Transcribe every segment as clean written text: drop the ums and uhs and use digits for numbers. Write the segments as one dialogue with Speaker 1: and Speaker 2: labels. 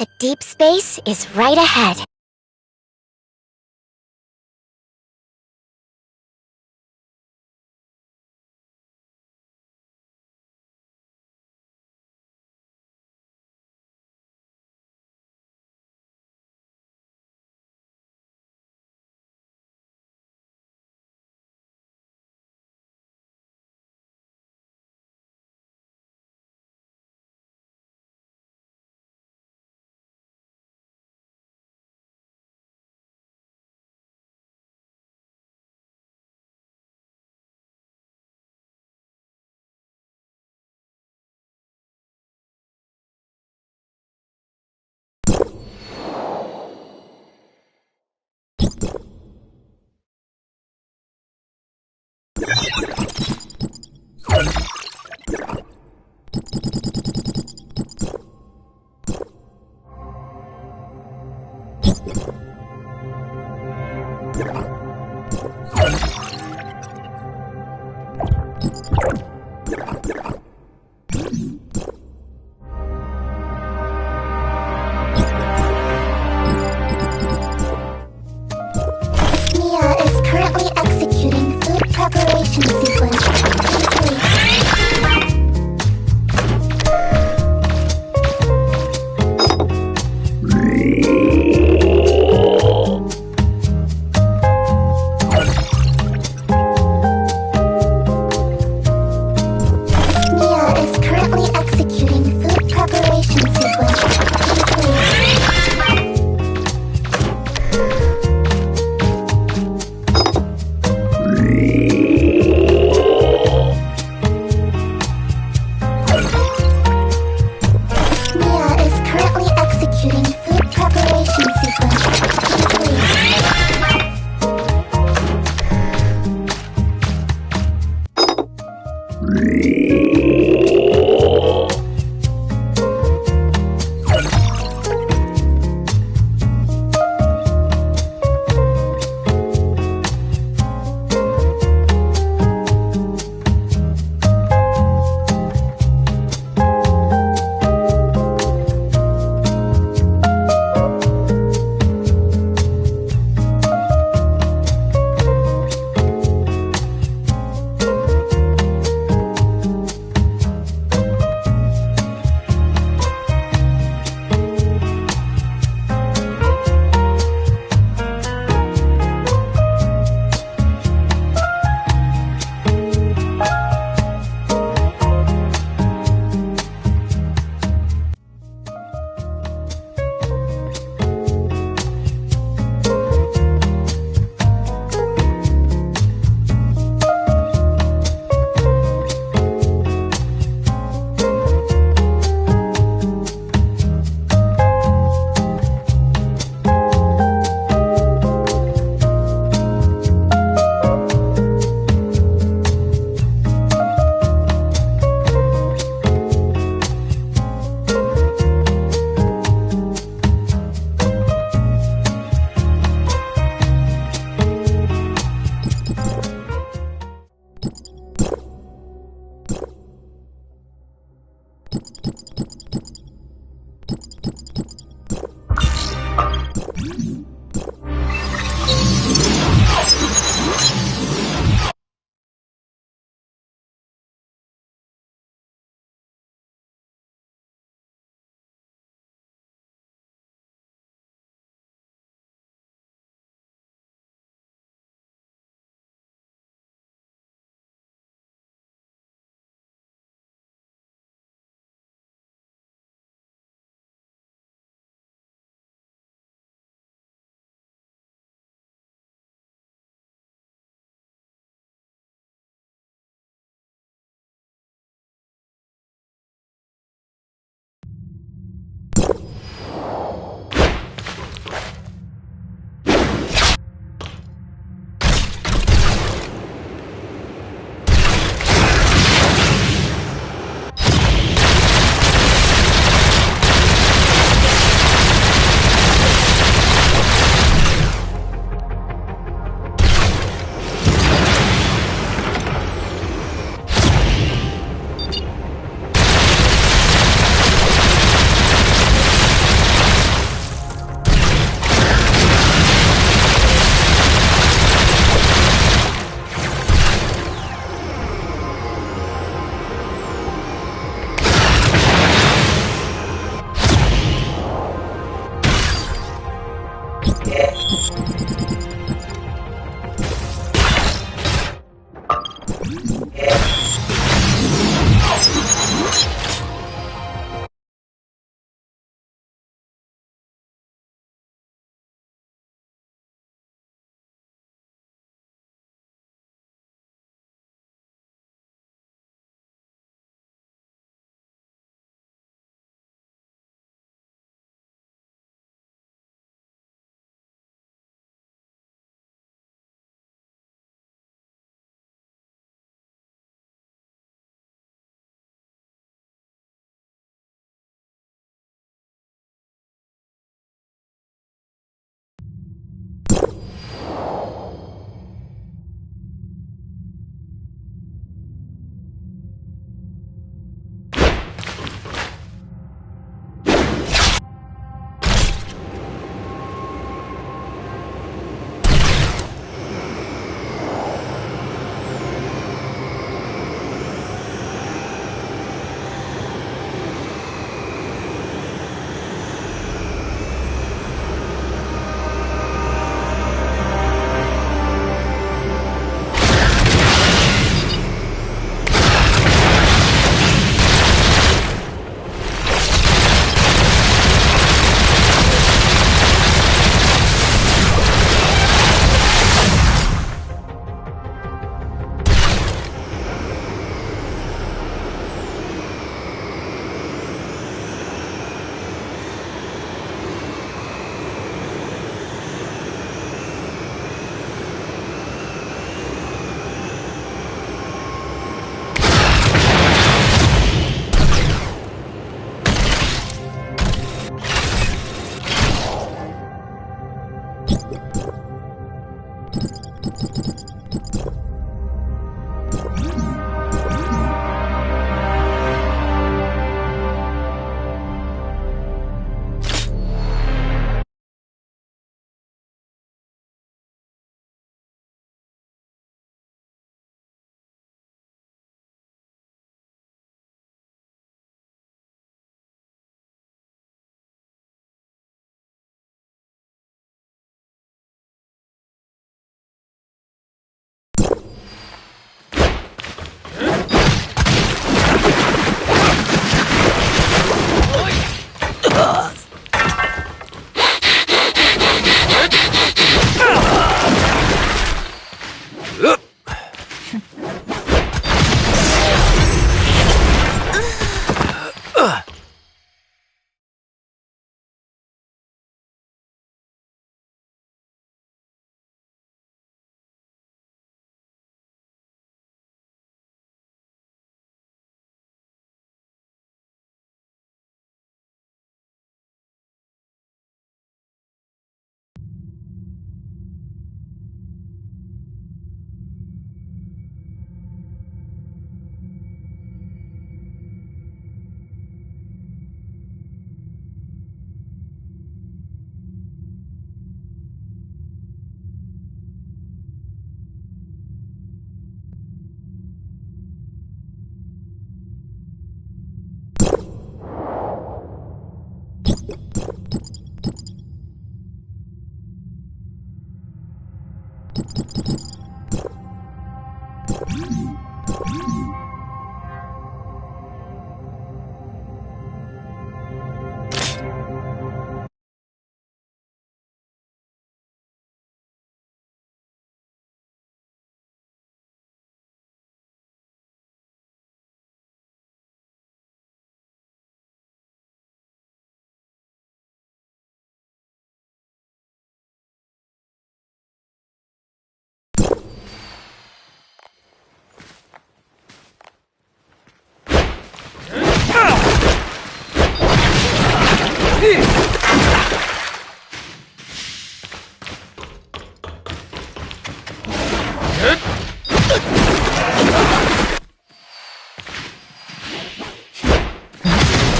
Speaker 1: The deep space is right ahead. Mia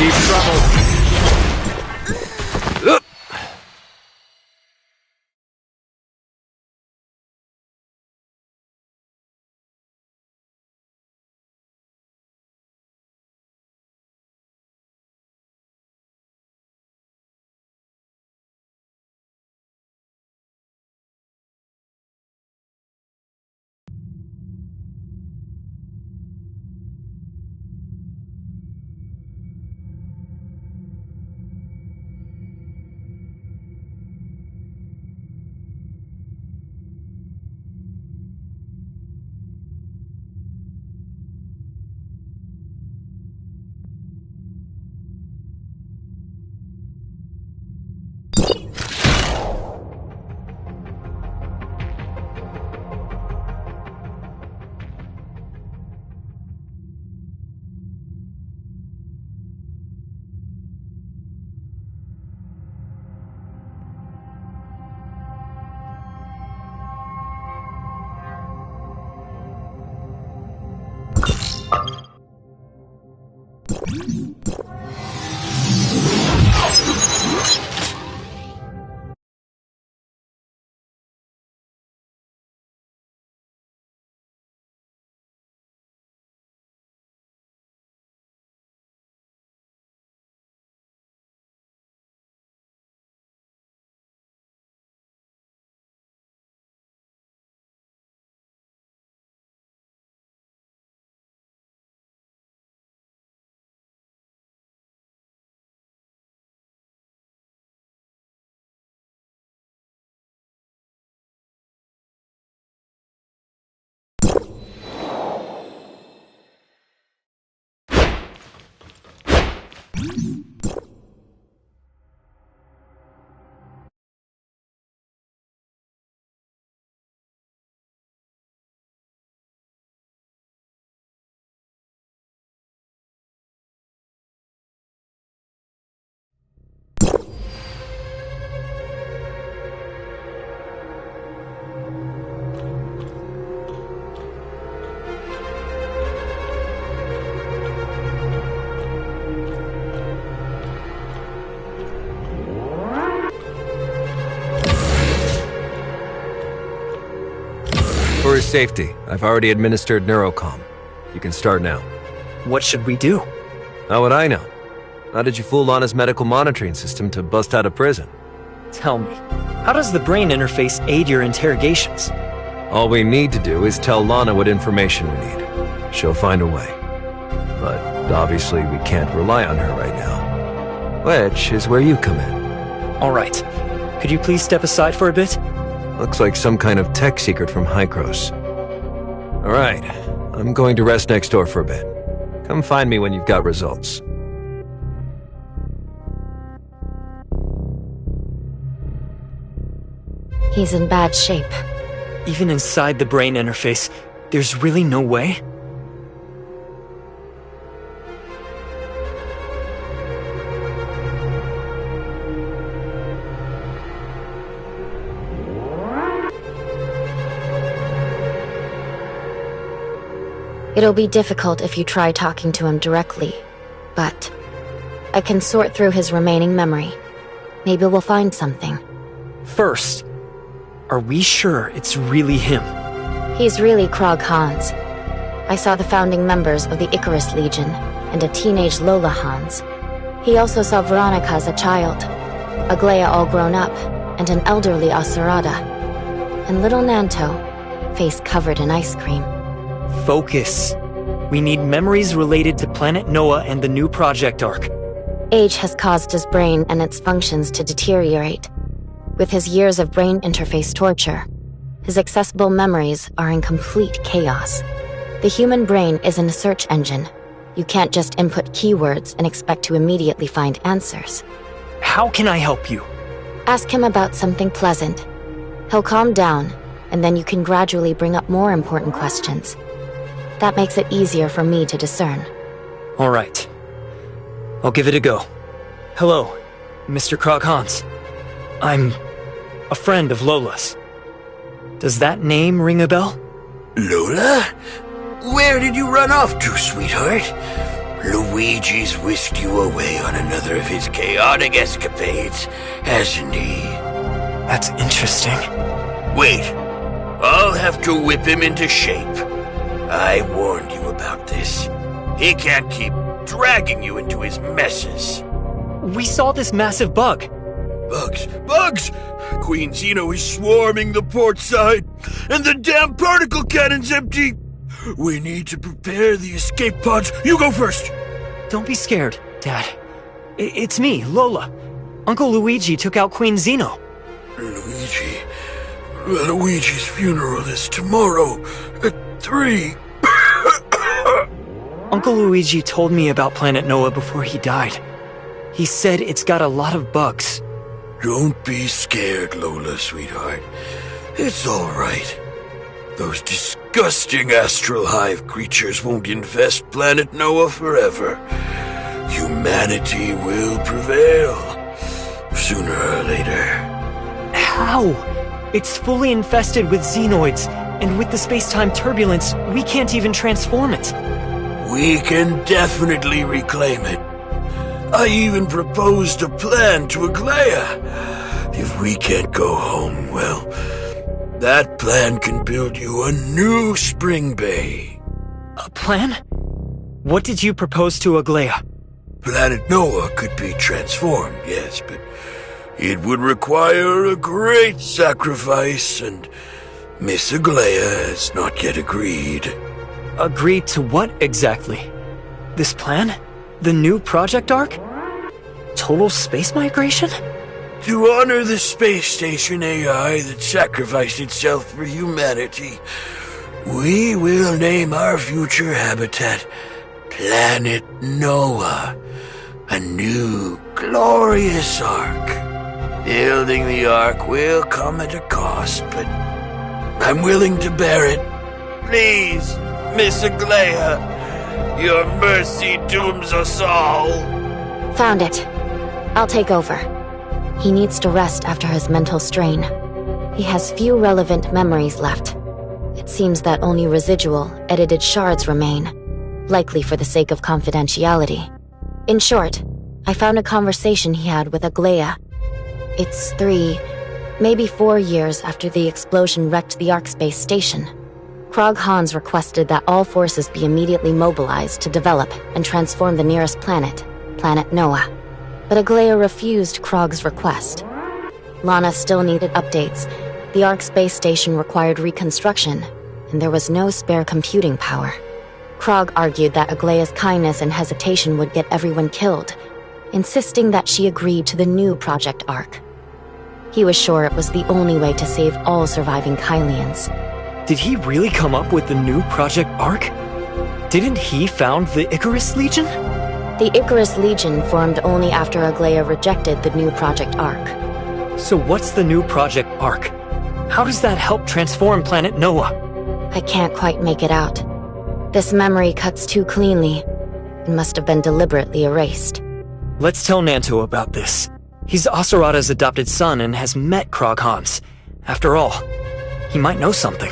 Speaker 2: Deep trouble. For his safety, I've already administered neurocom. You can start now.
Speaker 3: What should we do?
Speaker 2: How would I know? How did you fool Lana's medical monitoring system to bust out of prison?
Speaker 3: Tell me, how does the brain interface aid your interrogations?
Speaker 2: All we need to do is tell Lana what information we need. She'll find a way. But obviously we can't rely on her right now. Which is where you come in.
Speaker 3: All right. Could you please step aside for a bit?
Speaker 2: Looks like some kind of tech secret from Hykros. All right. I'm going to rest next door for a bit. Come find me when you've got results.
Speaker 1: He's in bad shape.
Speaker 3: Even inside the brain interface, there's really no way?
Speaker 1: It'll be difficult if you try talking to him directly, but I can sort through his remaining memory. Maybe we'll find something.
Speaker 3: First, are we sure it's really him?
Speaker 1: He's really Krog Hans. I saw the founding members of the Icarus Legion and a teenage Lola Hans. He also saw Veronica as a child, Aglaia all grown up, and an elderly Asurada. And little Nanto, face covered in ice cream.
Speaker 3: Focus. We need memories related to Planet Noah and the new Project Ark.
Speaker 1: Age has caused his brain and its functions to deteriorate. With his years of brain interface torture, his accessible memories are in complete chaos. The human brain isn't a search engine. You can't just input keywords and expect to immediately find answers.
Speaker 3: How can I help you?
Speaker 1: Ask him about something pleasant. He'll calm down, and then you can gradually bring up more important questions. That makes it easier for me to discern.
Speaker 3: All right. I'll give it a go. Hello, Mr. Krog Hans. I'm a friend of Lola's. Does that name ring a bell?
Speaker 4: Lola? Where did you run off to, sweetheart? Luigi's whisked you away on another of his chaotic escapades, hasn't he?
Speaker 3: That's interesting.
Speaker 4: Wait. I'll have to whip him into shape. I warned you about this. He can't keep dragging you into his messes.
Speaker 3: We saw this massive bug.
Speaker 4: Bugs! Bugs! Queen Zeno is swarming the port side, and the damn particle cannon's empty. We need to prepare the escape pods. You go first.
Speaker 3: Don't be scared, Dad. It's me, Lola. Uncle Luigi took out Queen Zeno.
Speaker 4: Luigi? Luigi's funeral is tomorrow at 3.
Speaker 3: Uncle Luigi told me about Planet Noah before he died. He said it's got a lot of bugs.
Speaker 4: Don't be scared, Lola, sweetheart. It's all right. Those disgusting astral hive creatures won't infest Planet Noah forever. Humanity will prevail, sooner or later.
Speaker 3: How? It's fully infested with xenoids, and with the space-time turbulence, we can't even transform it.
Speaker 4: We can definitely reclaim it. I even proposed a plan to Aglaia. If we can't go home, well, that plan can build you a new spring bay.
Speaker 3: A plan? What did you propose to Aglaia?
Speaker 4: Planet Noah could be transformed, yes, but it would require a great sacrifice, and Miss Aglaia has not yet agreed.
Speaker 3: Agreed to what exactly? This plan? The new Project Ark? Total space migration?
Speaker 4: To honor the space station AI that sacrificed itself for humanity, we will name our future habitat Planet Noah, a new glorious ark. Building the ark will come at a cost, but I'm willing to bear it. Please, Miss Aglaia, your mercy dooms us all.
Speaker 1: Found it. I'll take over. He needs to rest after his mental strain. He has few relevant memories left. It seems that only residual, edited shards remain, likely for the sake of confidentiality. In short, I found a conversation he had with Aglaia. It's 3, maybe 4 years after the explosion wrecked the Ark space station. Krog Hans requested that all forces be immediately mobilized to develop and transform the nearest planet, Planet Noah. But Aglaia refused Krog's request. Lana still needed updates. The Ark space station required reconstruction, and there was no spare computing power. Krog argued that Aglaia's kindness and hesitation would get everyone killed, insisting that she agreed to the new Project Ark. He was sure it was the only way to save all surviving Kylians.
Speaker 3: Did he really come up with the new Project Ark? Didn't he found the Icarus Legion?
Speaker 1: The Icarus Legion formed only after Aglaia rejected the new Project Ark.
Speaker 3: So what's the new Project Ark? How does that help transform Planet Noah?
Speaker 1: I can't quite make it out. This memory cuts too cleanly. It must have been deliberately erased.
Speaker 3: Let's tell Nanto about this. He's Asarada's adopted son and has met Krog Hans. After all, he might know something.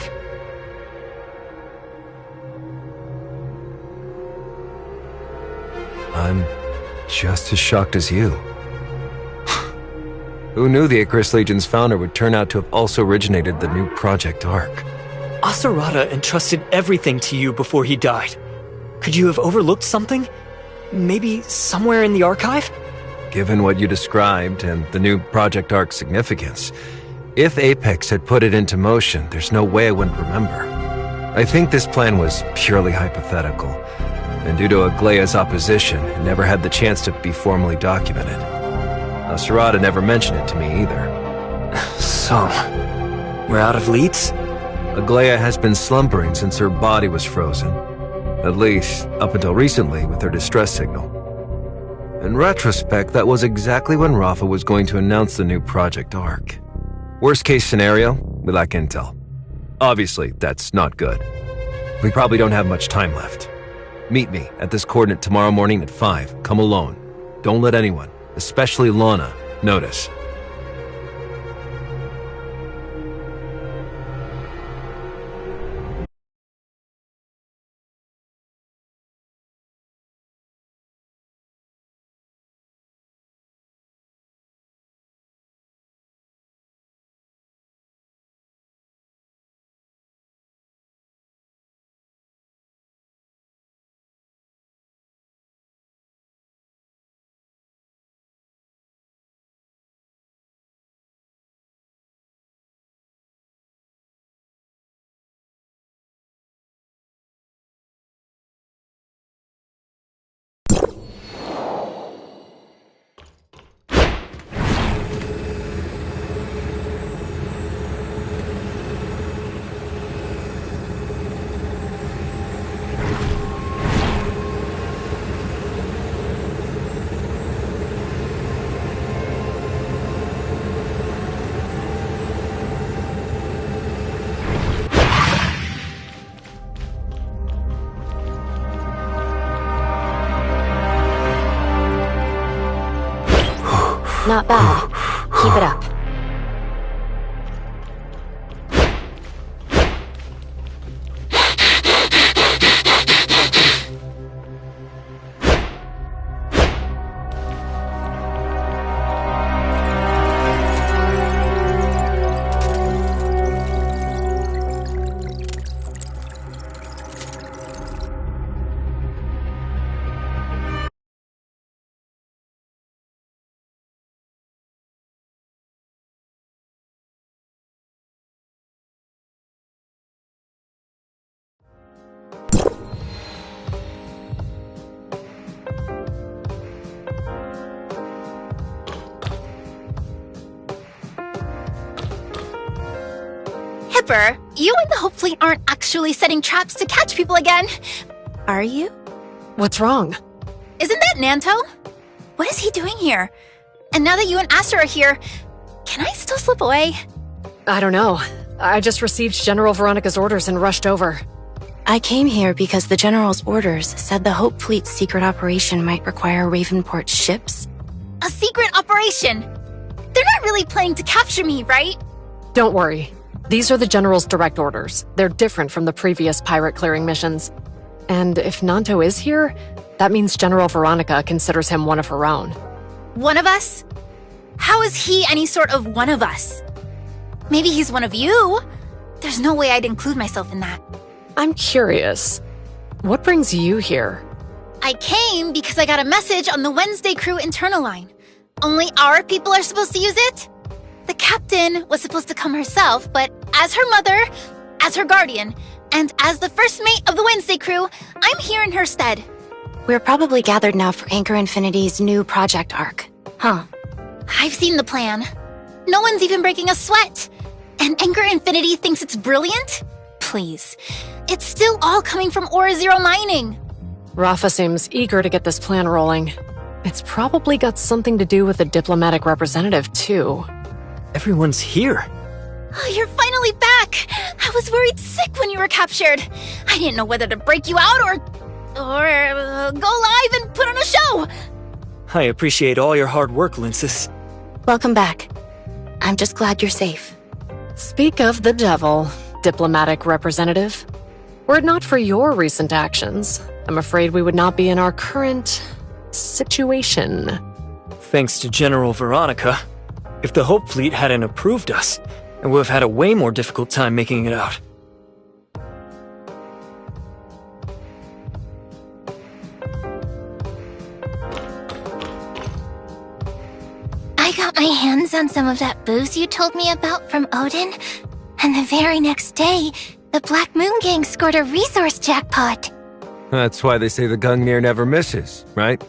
Speaker 2: I'm just as shocked as you. Who knew the Icarus Legion's founder would turn out to have also originated the new Project Ark?
Speaker 3: Asarada entrusted everything to you before he died. Could you have overlooked something? Maybe somewhere in the archive?
Speaker 2: Given what you described and the new Project Ark's significance, if Apex had put it into motion, there's no way I wouldn't remember. I think this plan was purely hypothetical, and due to Aglaia's opposition, it never had the chance to be formally documented. Asarada never mentioned it to me either.
Speaker 3: So, we're out of leads?
Speaker 2: Aglaia has been slumbering since her body was frozen. At least, up until recently with her distress signal. In retrospect, that was exactly when Rafa was going to announce the new Project Ark. Worst case scenario, we lack intel. Obviously, that's not good. We probably don't have much time left. Meet me at this coordinate tomorrow morning at 5. Come alone. Don't let anyone, especially Lana, notice.
Speaker 1: Not bad. Keep it up.
Speaker 5: Hipper, you and the Hope Fleet aren't actually setting traps to catch people again, are you?
Speaker 6: What's wrong?
Speaker 5: Isn't that Nanto? What is he doing here? And now that you and Aster are here, can I still slip away?
Speaker 6: I don't know. I just received General Veronica's orders and rushed over.
Speaker 7: I came here because the General's orders said the Hope Fleet's secret operation might require Ravenport's ships.
Speaker 5: A secret operation? They're not really planning to capture me, right?
Speaker 6: Don't worry. These are the General's direct orders. They're different from the previous pirate clearing missions. And if Nanto is here, that means General Veronica considers him one of her own.
Speaker 5: One of us? How is he any sort of one of us? Maybe he's one of you? There's no way I'd include myself in that.
Speaker 6: I'm curious. What brings you here?
Speaker 5: I came because I got a message on the Wednesday crew internal line. Only our people are supposed to use it? The captain was supposed to come herself, but as her mother, as her guardian, and as the first mate of the Wednesday crew, I'm here in her stead.
Speaker 7: We're probably gathered now for Anchor Infinity's new project arc, huh?
Speaker 5: I've seen the plan. No one's even breaking a sweat. And Anchor Infinity thinks it's brilliant? Please. It's still all coming from Aura Zero mining.
Speaker 6: Rafa seems eager to get this plan rolling. It's probably got something to do with the diplomatic representative, too.
Speaker 3: Everyone's here.
Speaker 5: Oh, you're finally back! I was worried sick when you were captured. I didn't know whether to break you out or go live and put on a show.
Speaker 3: I appreciate all your hard work, Linces.
Speaker 7: Welcome back. I'm just glad you're safe.
Speaker 6: Speak of the devil, diplomatic representative. Were it not for your recent actions, I'm afraid we would not be in our current situation.
Speaker 3: Thanks to General Veronica. If the Hope Fleet hadn't approved us, I would have had a way more difficult time making it out.
Speaker 8: I got my hands on some of that booze you told me about from Odin, and the very next day, the Black Moon Gang scored a resource jackpot.
Speaker 2: That's why they say the Gungnir never misses, right?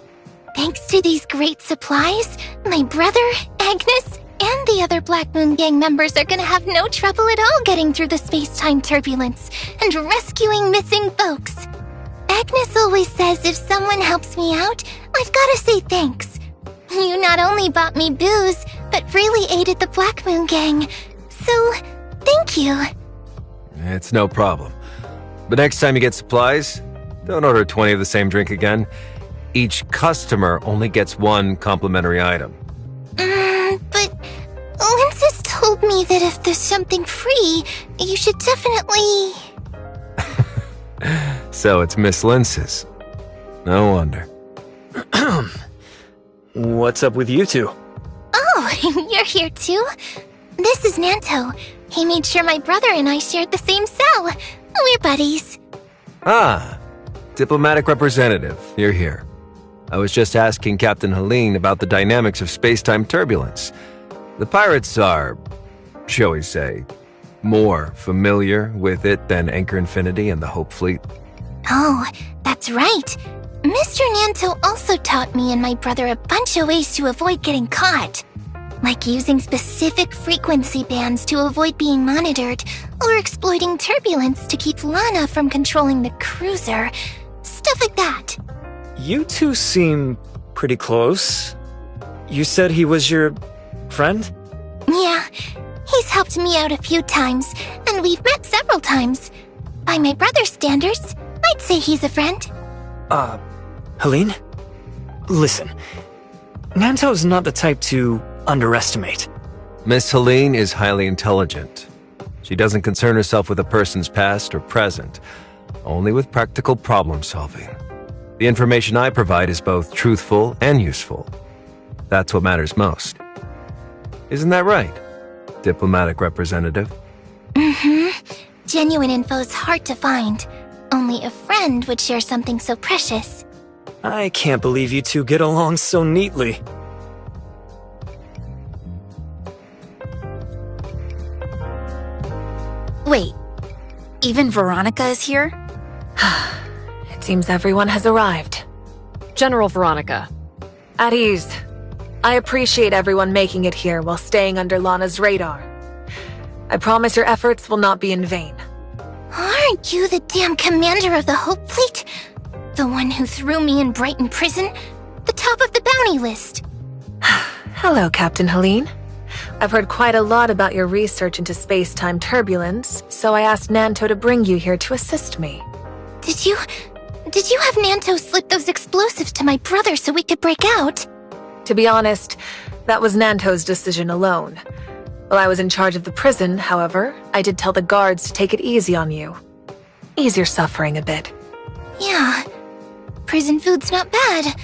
Speaker 8: Thanks to these great supplies, my brother, Agnes, and the other Black Moon Gang members are gonna have no trouble at all getting through the space-time turbulence and rescuing missing folks. Agnes always says if someone helps me out, I've gotta say thanks. You not only bought me booze, but really aided the Black Moon Gang. So, thank you.
Speaker 2: It's no problem. But next time you get supplies, don't order 20 of the same drink again. Each customer only gets one complimentary item.
Speaker 8: But Linces told me that if there's something free, you should definitely...
Speaker 2: So it's Miss Linces. No wonder.
Speaker 3: What's up with you two?
Speaker 8: Oh, you're here too? This is Nanto. He made sure my brother and I shared the same cell. We're buddies.
Speaker 2: Ah, diplomatic representative, you're here. I was just asking Captain Helene about the dynamics of space-time turbulence. The pirates are, shall we say, more familiar with it than Anchor Infinity and the Hope Fleet.
Speaker 8: Oh, that's right. Mr. Nanto also taught me and my brother a bunch of ways to avoid getting caught. Like using specific frequency bands to avoid being monitored, or exploiting turbulence to keep Lana from controlling the cruiser. Stuff like that.
Speaker 3: You two seem pretty close. You said he was your friend?
Speaker 8: Yeah, he's helped me out a few times, and we've met several times. By my brother's standards, I'd say he's a friend.
Speaker 3: Helene? Listen, Nanto's not the type to underestimate.
Speaker 2: Miss Helene is highly intelligent. She doesn't concern herself with a person's past or present, only with practical problem solving. The information I provide is both truthful and useful. That's what matters most. Isn't that right, diplomatic representative?
Speaker 8: Genuine info's hard to find. Only a friend would share something so precious.
Speaker 3: I can't believe you two get along so neatly.
Speaker 5: Wait, even Veronica is here?
Speaker 6: It seems everyone has arrived. General Veronica.
Speaker 9: At ease. I appreciate everyone making it here while staying under Lana's radar. I promise your efforts will not be in vain.
Speaker 8: Aren't you the damn commander of the Hope Fleet? The one who threw me in Brighton prison? The top of the bounty list.
Speaker 9: Hello, Captain Helene. I've heard quite a lot about your research into space-time turbulence, so I asked Nanto to bring you here to assist me.
Speaker 8: Did you have Nanto slip those explosives to my brother so we could break out?
Speaker 9: To be honest, that was Nanto's decision alone. While I was in charge of the prison, however, I did tell the guards to take it easy on you. Ease your suffering a bit.
Speaker 8: Yeah. Prison food's not bad.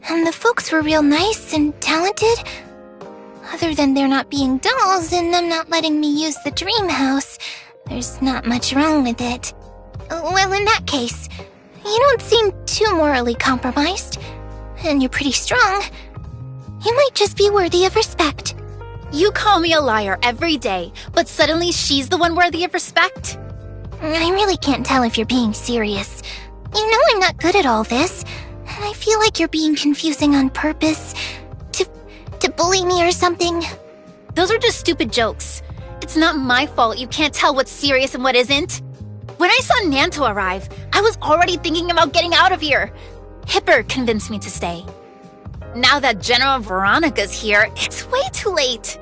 Speaker 8: And the folks were real nice and talented. Other than there not being dolls and them not letting me use the dream house, there's not much wrong with it. Well, in that case, you don't seem too morally compromised. And you're pretty strong. You might just be worthy of respect.
Speaker 5: You call me a liar every day, but suddenly she's the one worthy of respect?
Speaker 8: I really can't tell if you're being serious. You know I'm not good at all this, and I feel like you're being confusing on purpose. To bully me or something.
Speaker 5: Those are just stupid jokes. It's not my fault you can't tell what's serious and what isn't. When I saw Nanto arrive, I was already thinking about getting out of here. Hipper convinced me to stay. Now that General Veronica's here, it's way too late.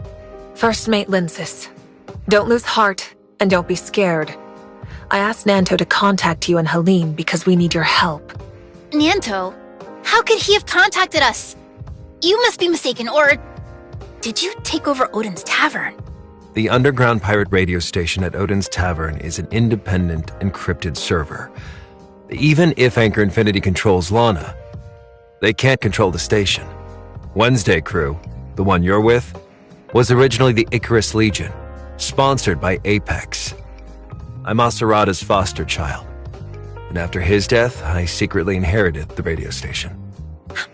Speaker 9: First Mate Linsis, don't lose heart and don't be scared. I asked Nanto to contact you and Helene because we need your help.
Speaker 5: Nanto? How could he have contacted us? You must be mistaken, or did you take over Odin's Tavern?
Speaker 2: The underground pirate radio station at Odin's Tavern is an independent, encrypted server. Even if Anchor Infinity controls Lana, they can't control the station. Wednesday Crew, the one you're with, was originally the Icarus Legion, sponsored by Apex. I'm Asurada's foster child, and after his death, I secretly inherited the radio station.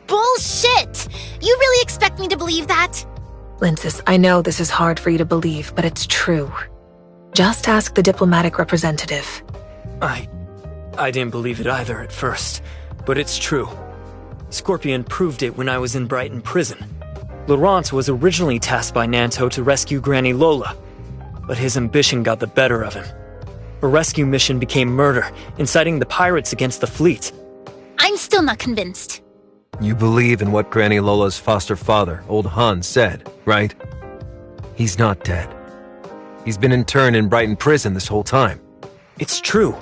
Speaker 5: Bullshit! You really expect me to believe that?
Speaker 9: Linsis, I know this is hard for you to believe, but it's true. Just ask the diplomatic representative.
Speaker 3: I didn't believe it either at first, but it's true. Scorpion proved it when I was in Brighton prison. Laurence was originally tasked by Nanto to rescue Granny Lola, but his ambition got the better of him. A rescue mission became murder, inciting the pirates against the fleet.
Speaker 5: I'm still not convinced.
Speaker 2: You believe in what Granny Lola's foster father, Old Hans, said, right? He's not dead. He's been interned in Brighton prison this whole time.
Speaker 3: It's true.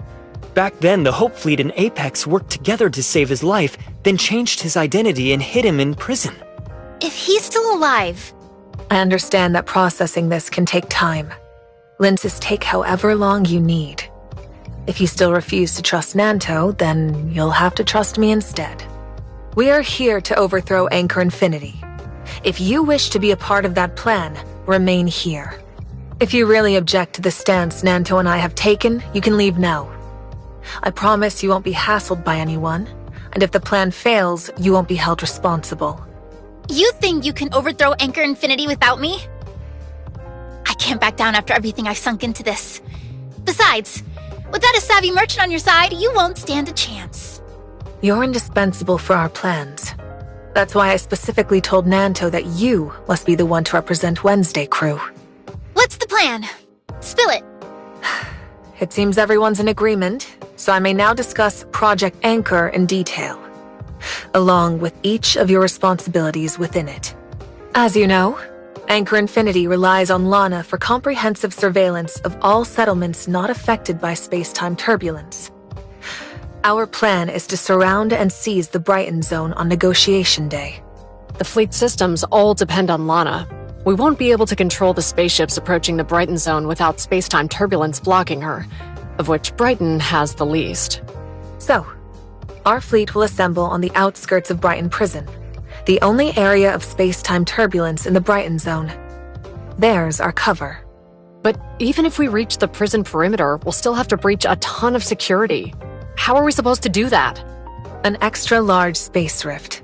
Speaker 3: Back then, the Hope Fleet and Apex worked together to save his life, then changed his identity and hid him in prison.
Speaker 5: If he's still alive...
Speaker 9: I understand that processing this can take time. Linsis, take however long you need. If you still refuse to trust Nanto, then you'll have to trust me instead. We are here to overthrow Anchor Infinity. If you wish to be a part of that plan, remain here. If you really object to the stance Nanto and I have taken, you can leave now. I promise you won't be hassled by anyone, and if the plan fails, you won't be held responsible.
Speaker 5: You think you can overthrow Anchor Infinity without me? I can't back down after everything I've sunk into this. Besides, without a savvy merchant on your side, you won't stand a chance.
Speaker 9: You're indispensable for our plans. That's why I specifically told Nanto that you must be the one to represent Wednesday Crew.
Speaker 5: What's the plan? Spill it.
Speaker 9: It seems everyone's in agreement, so I may now discuss Project Anchor in detail, along with each of your responsibilities within it. As you know, Anchor Infinity relies on Lana for comprehensive surveillance of all settlements not affected by space-time turbulence. Our plan is to surround and seize the Brighton Zone on Negotiation Day.
Speaker 6: The fleet systems all depend on Lana. We won't be able to control the spaceships approaching the Brighton Zone without space-time turbulence blocking her, of which Brighton has the least.
Speaker 9: So, our fleet will assemble on the outskirts of Brighton Prison, the only area of space-time turbulence in the Brighton Zone. There's our cover.
Speaker 6: But even if we reach the prison perimeter, we'll still have to breach a ton of security. How are we supposed to do that?
Speaker 9: An extra-large space rift.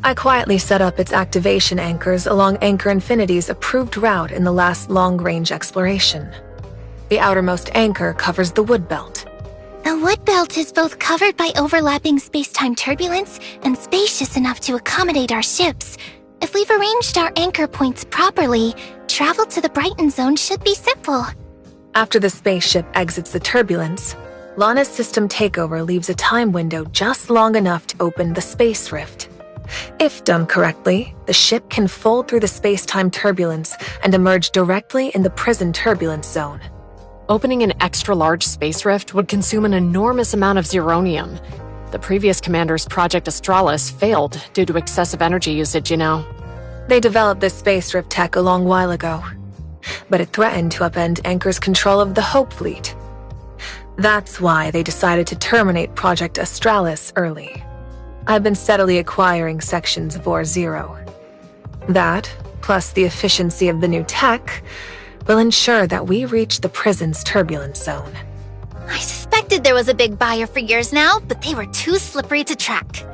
Speaker 9: I quietly set up its activation anchors along Anchor Infinity's approved route in the last long-range exploration. The outermost anchor covers the wood belt.
Speaker 8: The wood belt is both covered by overlapping space-time turbulence and spacious enough to accommodate our ships. If we've arranged our anchor points properly, travel to the Brighton Zone should be simple.
Speaker 9: After the spaceship exits the turbulence, Lana's system takeover leaves a time window just long enough to open the space rift. If done correctly, the ship can fold through the space-time turbulence and emerge directly in the prison turbulence zone.
Speaker 6: Opening an extra-large space rift would consume an enormous amount of zeronium. The previous commander's Project Astralis failed due to excessive energy usage, you know.
Speaker 9: They developed this space rift tech a long while ago, but it threatened to upend Anchor's control of the Hope Fleet. That's why they decided to terminate Project Astralis early. I've been steadily acquiring sections of Ore Zero. That, plus the efficiency of the new tech, will ensure that we reach the prison's turbulence zone.
Speaker 5: I suspect suspected there was a big buyer for years now, but they were too slippery to track.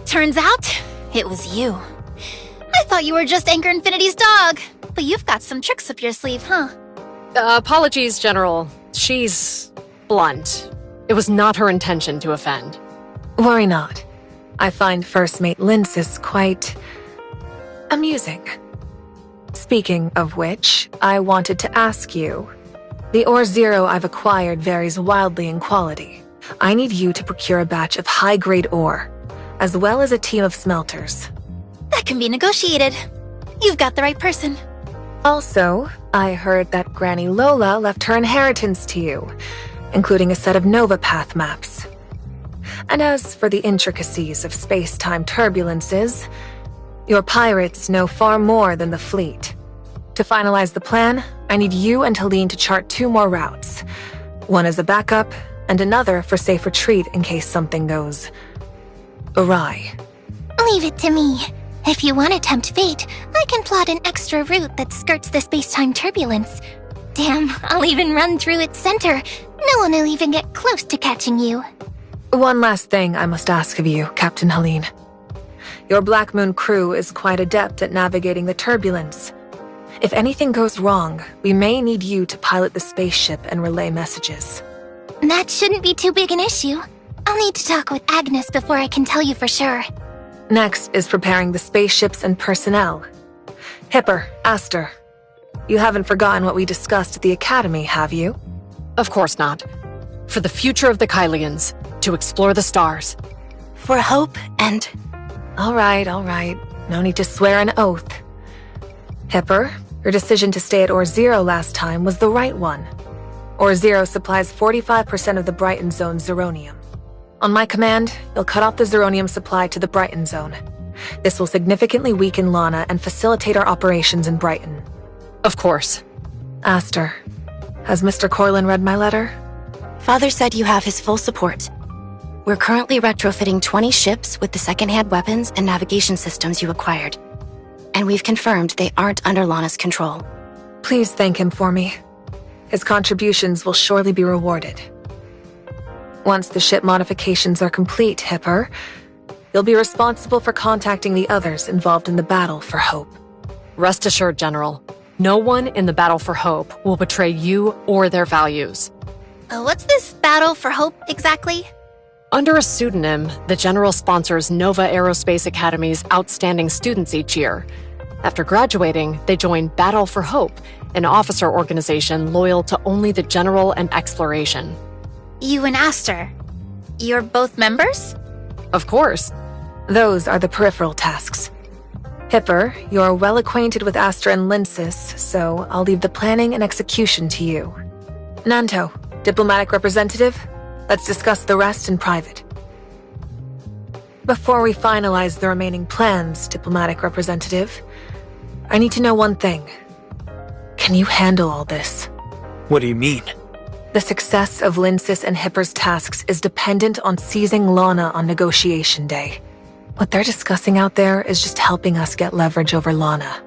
Speaker 5: Turns out, it was you. I thought you were just Anchor Infinity's dog, but you've got some tricks up your sleeve, huh?
Speaker 6: Apologies, General. She's blunt. It was not her intention to offend.
Speaker 9: Worry not. I find First Mate Linsis quite amusing. Speaking of which, I wanted to ask you. The ore zero I've acquired varies wildly in quality. I need you to procure a batch of high-grade ore, as well as a team of smelters.
Speaker 5: That can be negotiated. You've got the right person.
Speaker 9: Also, I heard that Granny Lola left her inheritance to you, including a set of Nova Path maps. And as for the intricacies of space-time turbulences, your pirates know far more than the fleet. To finalize the plan, I need you and Helene to chart 2 more routes. One as a backup, and another for safe retreat in case something goes awry.
Speaker 8: Leave it to me. If you want to tempt fate, I can plot an extra route that skirts the space-time turbulence. Damn, I'll even run through its center. No one will even get close to catching you.
Speaker 9: One last thing I must ask of you, Captain Helene. Your Black Moon crew is quite adept at navigating the turbulence. If anything goes wrong, we may need you to pilot the spaceship and relay messages.
Speaker 8: That shouldn't be too big an issue. I'll need to talk with Agnes before I can tell you for sure.
Speaker 9: Next is preparing the spaceships and personnel. Hipper, Aster, you haven't forgotten what we discussed at the Academy, have you?
Speaker 6: Of course not. For the future of the Kylians, to explore the stars.
Speaker 7: For hope and...
Speaker 9: All right. No need to swear an oath. Hipper, your decision to stay at Ore Zero last time was the right one. Ore Zero supplies 45% of the Brighton Zone's zeronium. On my command, you'll cut off the zeronium supply to the Brighton Zone. This will significantly weaken Lana and facilitate our operations in Brighton.
Speaker 6: Of course.
Speaker 9: Aster, has Mr. Corlin read my letter?
Speaker 7: Father said you have his full support. We're currently retrofitting 20 ships with the second-hand weapons and navigation systems you acquired. And we've confirmed they aren't under Lana's control.
Speaker 9: Please thank him for me. His contributions will surely be rewarded. Once the ship modifications are complete, Hipper, you'll be responsible for contacting the others involved in the battle for Hope.
Speaker 6: Rest assured, General. No one in the battle for Hope will betray you or their values.
Speaker 5: What's this battle for Hope exactly?
Speaker 6: Under a pseudonym, the General sponsors Nova Aerospace Academy's outstanding students each year. After graduating, they join Battle for Hope, an officer organization loyal to only the General and exploration.
Speaker 5: You and Aster. You're both members?
Speaker 6: Of course.
Speaker 9: Those are the peripheral tasks. Hipper, you're well acquainted with Aster and Linsis, so I'll leave the planning and execution to you. Nanto, diplomatic representative, let's discuss the rest in private. Before we finalize the remaining plans, diplomatic representative, I need to know one thing. Can you handle all this?
Speaker 3: What do you mean?
Speaker 9: The success of Linsis and Hipper's tasks is dependent on seizing Lana on negotiation day. What they're discussing out there is just helping us get leverage over Lana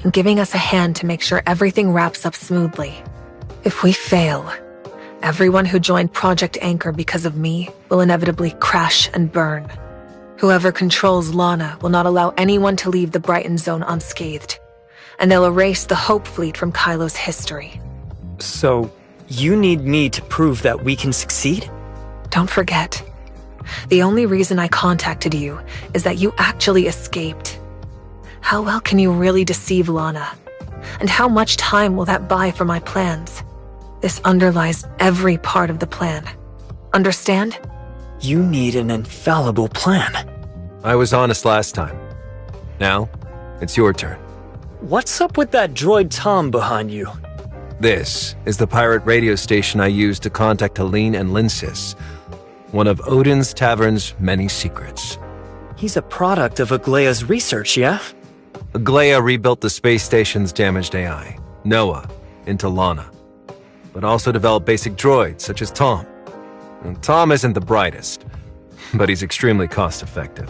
Speaker 9: and giving us a hand to make sure everything wraps up smoothly. If we fail, everyone who joined Project Anchor because of me will inevitably crash and burn. Whoever controls Lana will not allow anyone to leave the Brighton Zone unscathed, and they'll erase the Hope Fleet from Kylo's history.
Speaker 3: So, you need me to prove that we can succeed?
Speaker 9: Don't forget, the only reason I contacted you is that you actually escaped. How well can you really deceive Lana? And how much time will that buy for my plans? This underlies every part of the plan. Understand?
Speaker 3: You need an infallible plan.
Speaker 2: I was honest last time. Now, it's your turn.
Speaker 3: What's up with that droid Tom behind you?
Speaker 2: This is the pirate radio station I used to contact Helene and Linsis, one of Odin's Tavern's many secrets.
Speaker 3: He's a product of Aglaya's research, yeah?
Speaker 2: Aglaya rebuilt the space station's damaged AI, Noah, into Lana, but also developed basic droids such as Tom. And Tom isn't the brightest, but he's extremely cost-effective.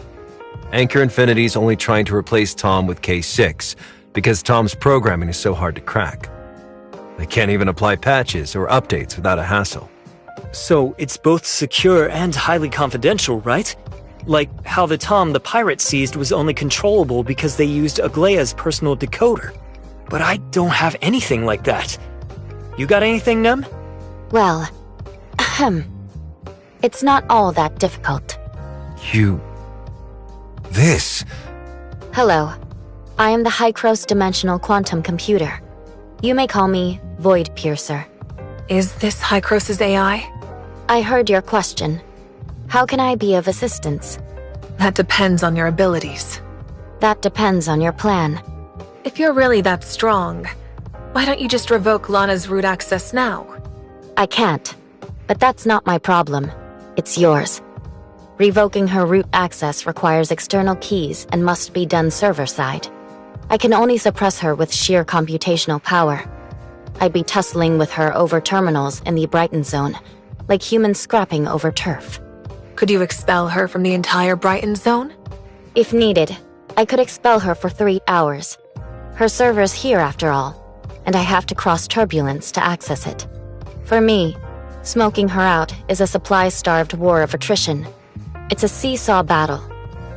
Speaker 2: Anchor Infinity's only trying to replace Tom with K6 because Tom's programming is so hard to crack. They can't even apply patches or updates without a hassle.
Speaker 3: So it's both secure and highly confidential, right? Like how the Tom the pirate seized was only controllable because they used Aglaya's personal decoder. But I don't have anything like that. You got anything, Nem?
Speaker 1: Well, it's not all that difficult.
Speaker 2: This?
Speaker 1: Hello. I am the High-Cross Dimensional Quantum Computer. You may call me Void Piercer.
Speaker 9: Is this High-Cross's AI?
Speaker 1: I heard your question. How can I be of assistance?
Speaker 9: That depends on your abilities.
Speaker 1: That depends on your plan.
Speaker 9: If you're really that strong, why don't you just revoke Lana's root access now?
Speaker 1: I can't. But that's not my problem. It's yours. Revoking her root access requires external keys and must be done server-side. I can only suppress her with sheer computational power. I'd be tussling with her over terminals in the Brighton zone, like humans scrapping over turf.
Speaker 9: Could you expel her from the entire Brighton zone?
Speaker 1: If needed, I could expel her for 3 hours. Her server's here after all, and I have to cross turbulence to access it. For me, smoking her out is a supply-starved war of attrition. It's a seesaw battle.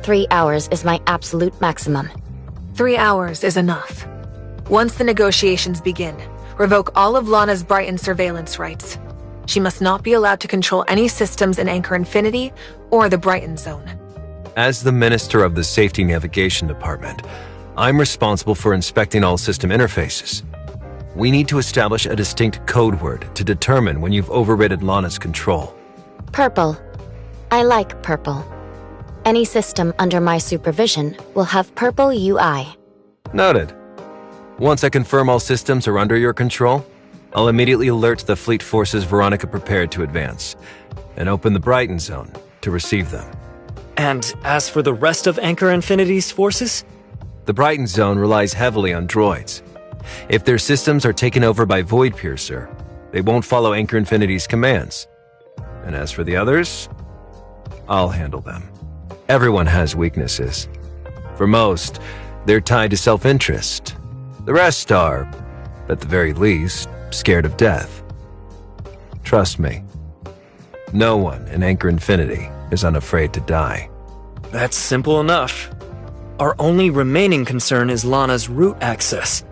Speaker 1: 3 hours is my absolute maximum.
Speaker 9: 3 hours is enough. Once the negotiations begin, revoke all of Lana's Brighton surveillance rights. She must not be allowed to control any systems in Anchor Infinity or the Brighton Zone.
Speaker 2: As the Minister of the Safety Navigation Department, I'm responsible for inspecting all system interfaces. We need to establish a distinct code word to determine when you've overridden Lana's control.
Speaker 1: Purple. I like purple. Any system under my supervision will have purple UI.
Speaker 2: Noted. Once I confirm all systems are under your control, I'll immediately alert the fleet forces Veronica prepared to advance, and open the Brighton Zone to receive them.
Speaker 3: And as for the rest of Anchor Infinity's forces?
Speaker 2: The Brighton Zone relies heavily on droids. If their systems are taken over by Void Piercer, they won't follow Anchor Infinity's commands. And as for the others, I'll handle them. Everyone has weaknesses. For most, they're tied to self-interest. The rest are, at the very least, scared of death. Trust me, no one in Anchor Infinity is unafraid to die.
Speaker 3: That's simple enough. Our only remaining concern is Lana's root access.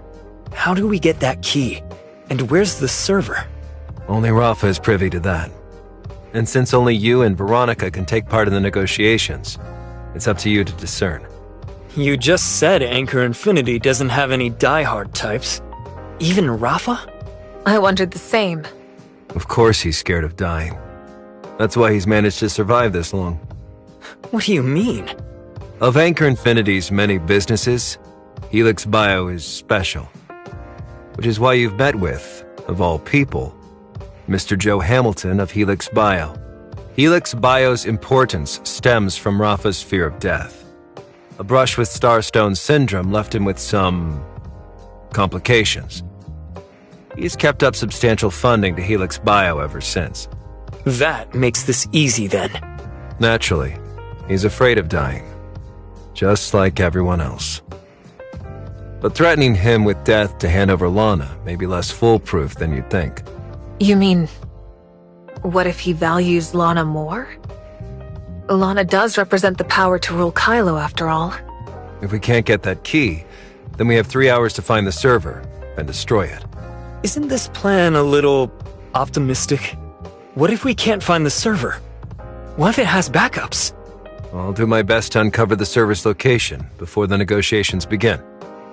Speaker 3: How do we get that key? And where's the server?
Speaker 2: Only Rafa is privy to that. And since only you and Veronica can take part in the negotiations, it's up to you to discern.
Speaker 3: You just said Anchor Infinity doesn't have any diehard types. Even Rafa?
Speaker 9: I wondered the same.
Speaker 2: Of course he's scared of dying. That's why he's managed to survive this long.
Speaker 3: What do you mean?
Speaker 2: Of Anchor Infinity's many businesses, Helix Bio is special. Which is why you've met with, of all people, Mr. Joe Hamilton of Helix Bio. Helix Bio's importance stems from Rafa's fear of death. A brush with Starstone Syndrome left him with some complications. He's kept up substantial funding to Helix Bio ever since.
Speaker 3: That makes this easy then.
Speaker 2: Naturally, he's afraid of dying, just like everyone else. But threatening him with death to hand over Lana may be less foolproof than you'd think.
Speaker 9: You mean, what if he values Lana more? Lana does represent the power to rule Kylo after all.
Speaker 2: If we can't get that key, then we have 3 hours to find the server and destroy it.
Speaker 3: Isn't this plan a little optimistic? What if we can't find the server? What if it has backups?
Speaker 2: I'll do my best to uncover the server's location before the negotiations begin.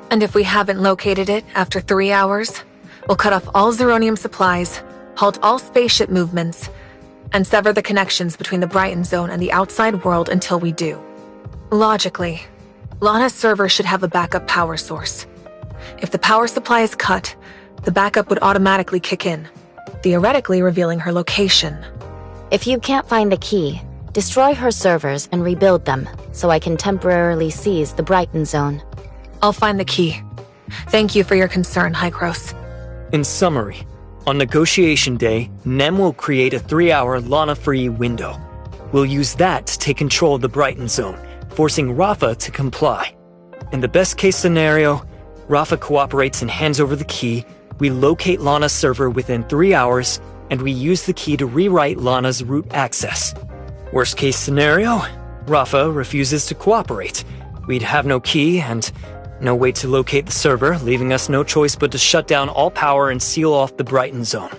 Speaker 9: And if we haven't located it after 3 hours, we'll cut off all Zeronium supplies, halt all spaceship movements, and sever the connections between the Brighton Zone and the outside world until we do. Logically, Lana's server should have a backup power source. If the power supply is cut, the backup would automatically kick in, theoretically revealing her location.
Speaker 1: If you can't find the key, destroy her servers and rebuild them so I can temporarily seize the Brighton Zone.
Speaker 9: I'll find the key. Thank you for your concern, High-Cross.
Speaker 3: In summary, on negotiation day, Nem will create a 3-hour Lana-free window. We'll use that to take control of the Brighton Zone, forcing Rafa to comply. In the best-case scenario, Rafa cooperates and hands over the key, we locate Lana's server within 3 hours, and we use the key to rewrite Lana's root access. Worst case scenario, Rafa refuses to cooperate. We'd have no key and no way to locate the server, leaving us no choice but to shut down all power and seal off the Brighton zone.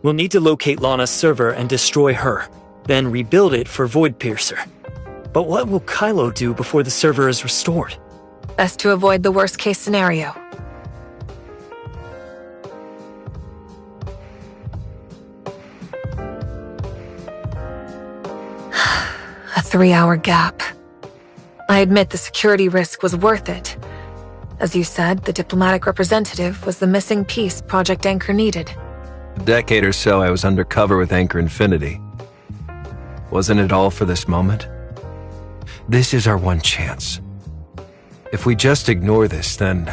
Speaker 3: We'll need to locate Lana's server and destroy her, then rebuild it for Void Piercer. But what will Kylo do before the server is restored?
Speaker 9: Best to avoid the worst case scenario. A 3-hour gap. I admit the security risk was worth it. As you said, the diplomatic representative was the missing piece Project Anchor needed.
Speaker 2: A decade or so I was undercover with Anchor Infinity. Wasn't it all for this moment? This is our one chance. If we just ignore this, then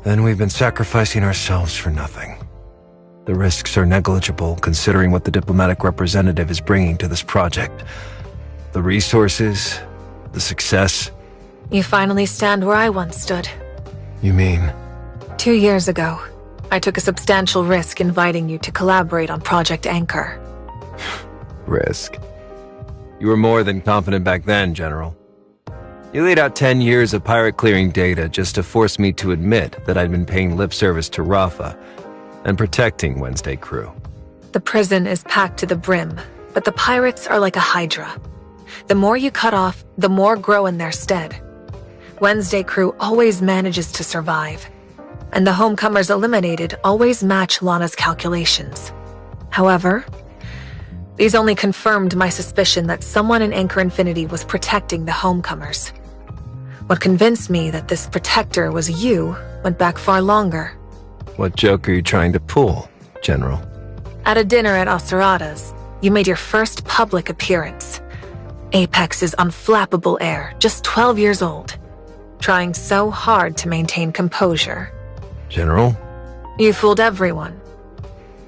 Speaker 2: we've been sacrificing ourselves for nothing. The risks are negligible considering what the diplomatic representative is bringing to this project. The resources, the success.
Speaker 9: You finally stand where I once stood.
Speaker 2: You mean?
Speaker 9: 2 years ago, I took a substantial risk inviting you to collaborate on Project Anchor.
Speaker 2: Risk? You were more than confident back then, General. You laid out 10 years of pirate clearing data just to force me to admit that I'd been paying lip service to Rafa and protecting Wednesday crew.
Speaker 9: The prison is packed to the brim, but the pirates are like a hydra. The more you cut off, the more grow in their stead. Wednesday crew always manages to survive, and the homecomers eliminated always match Lana's calculations. However, these only confirmed my suspicion that someone in Anchor Infinity was protecting the homecomers. What convinced me that this protector was you went back far longer.
Speaker 2: What joke are you trying to pull, General?
Speaker 9: At a dinner at Asurada's, you made your first public appearance. Apex's unflappable heir, just 12 years old, trying so hard to maintain composure.
Speaker 2: General?
Speaker 9: You fooled everyone.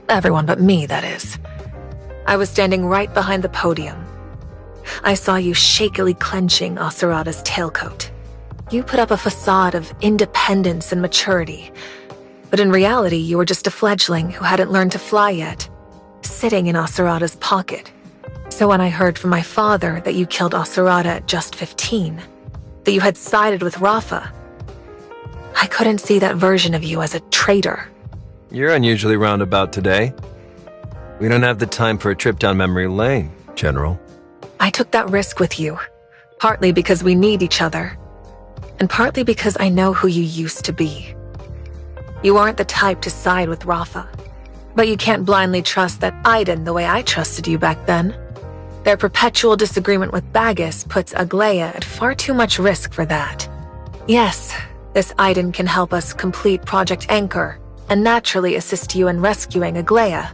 Speaker 9: Everyone but me, that is. I was standing right behind the podium. I saw you shakily clenching Asurada's tailcoat. You put up a facade of independence and maturity, but in reality you were just a fledgling who hadn't learned to fly yet, sitting in Asurada's pocket. So when I heard from my father that you killed Asurada at just 15, that you had sided with Rafa, I couldn't see that version of you as a traitor.
Speaker 2: You're unusually roundabout today. We don't have the time for a trip down memory lane, General.
Speaker 9: I took that risk with you, partly because we need each other, and partly because I know who you used to be. You aren't the type to side with Rafa, but you can't blindly trust that Aiden the way I trusted you back then. Their perpetual disagreement with Bagus puts Aglaia at far too much risk for that. Yes, this Aiden can help us complete Project Anchor and naturally assist you in rescuing Aglaia.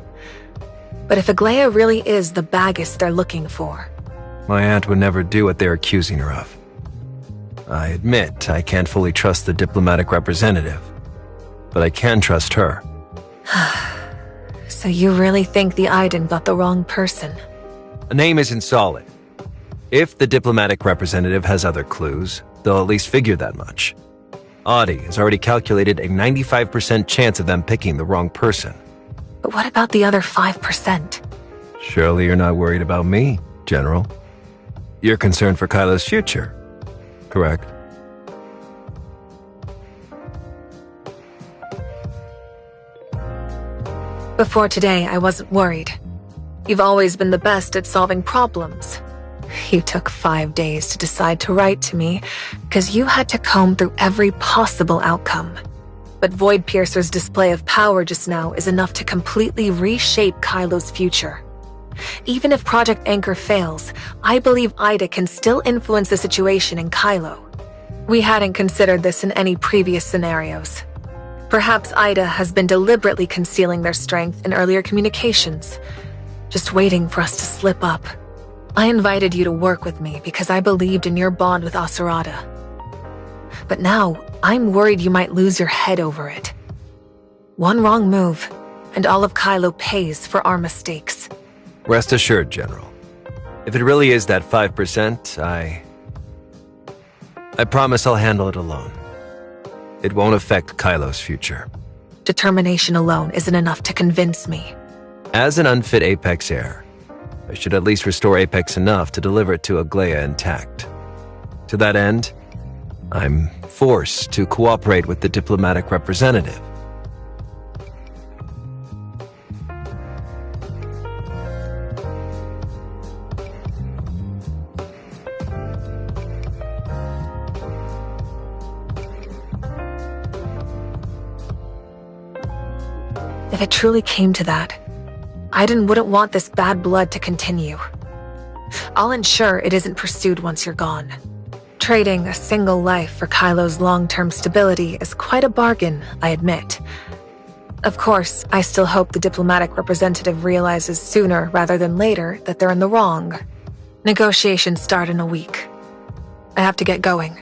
Speaker 9: But if Aglaia really is the Bagus they're looking for...
Speaker 2: My aunt would never do what they're accusing her of. I admit I can't fully trust the diplomatic representative, but I can trust her.
Speaker 9: So you really think the Aiden got the wrong person?
Speaker 2: A name isn't solid. If the diplomatic representative has other clues, they'll at least figure that much. Audie has already calculated a 95% chance of them picking the wrong person.
Speaker 9: But what about the other 5%?
Speaker 2: Surely you're not worried about me, General. You're concerned for Kylo's future, correct?
Speaker 9: Before today, I wasn't worried. You've always been the best at solving problems. You took 5 days to decide to write to me because you had to comb through every possible outcome. But Void Piercer's display of power just now is enough to completely reshape Kylo's future. Even if Project Anchor fails, I believe Ida can still influence the situation in Kylo. We hadn't considered this in any previous scenarios. Perhaps Ida has been deliberately concealing their strength in earlier communications, just waiting for us to slip up. I invited you to work with me because I believed in your bond with Asurada. But now, I'm worried you might lose your head over it. One wrong move, and all of Kylo pays for our mistakes.
Speaker 2: Rest assured, General. If it really is that 5%, I promise I'll handle it alone. It won't affect Kylo's future.
Speaker 9: Determination alone isn't enough to convince me.
Speaker 2: As an unfit Apex heir, I should at least restore Apex enough to deliver it to Aglaia intact. To that end, I'm forced to cooperate with the diplomatic representative.
Speaker 9: If it truly came to that, Aiden wouldn't want this bad blood to continue. I'll ensure it isn't pursued once you're gone. Trading a single life for Kylo's long-term stability is quite a bargain, I admit. Of course, I still hope the diplomatic representative realizes sooner rather than later that they're in the wrong. Negotiations start in a week. I have to get going.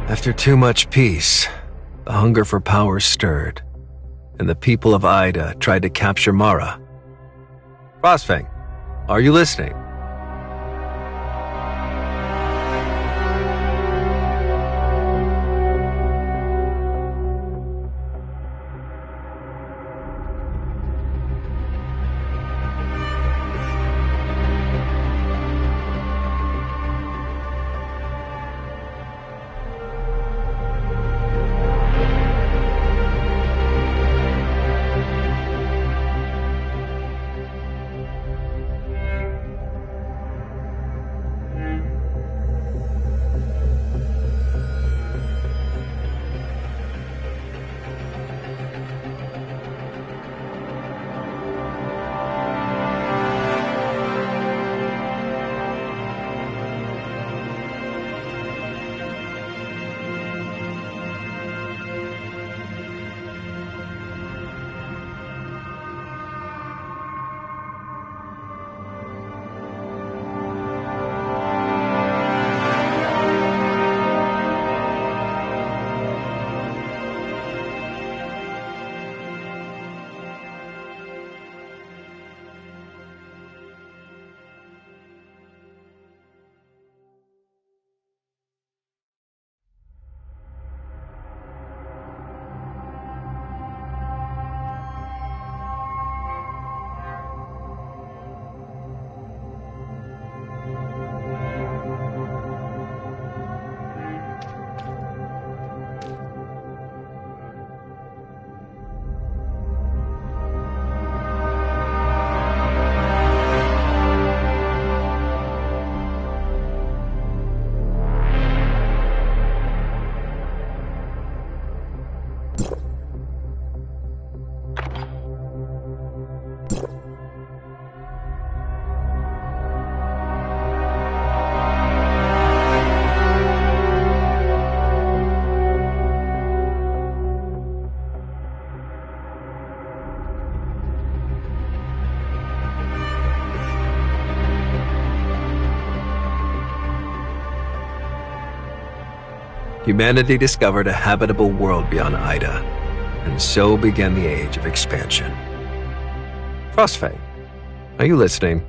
Speaker 2: After too much peace, the hunger for power stirred, and the people of Ida tried to capture Mara. Frostfang, are you listening? Humanity discovered a habitable world beyond Ida, and so began the age of expansion. Frostfang, are you listening?